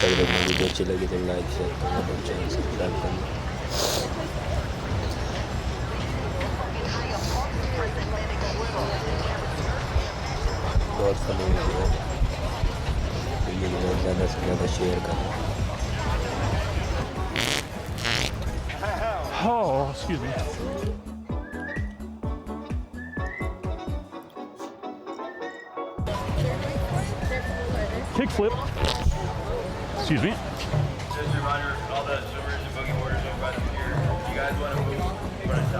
पहिले व्हिडिओची लगेच like share करा चॅनल सबस्क्राईब करा दोस्तों वीडियो ज़्यादा से ज़्यादा शेयर करें Oh, excuse me. Kickflip. Excuse me. Just a reminder, all the Zoomers and boogie boarders over by the pier. If you guys want to move, run it down.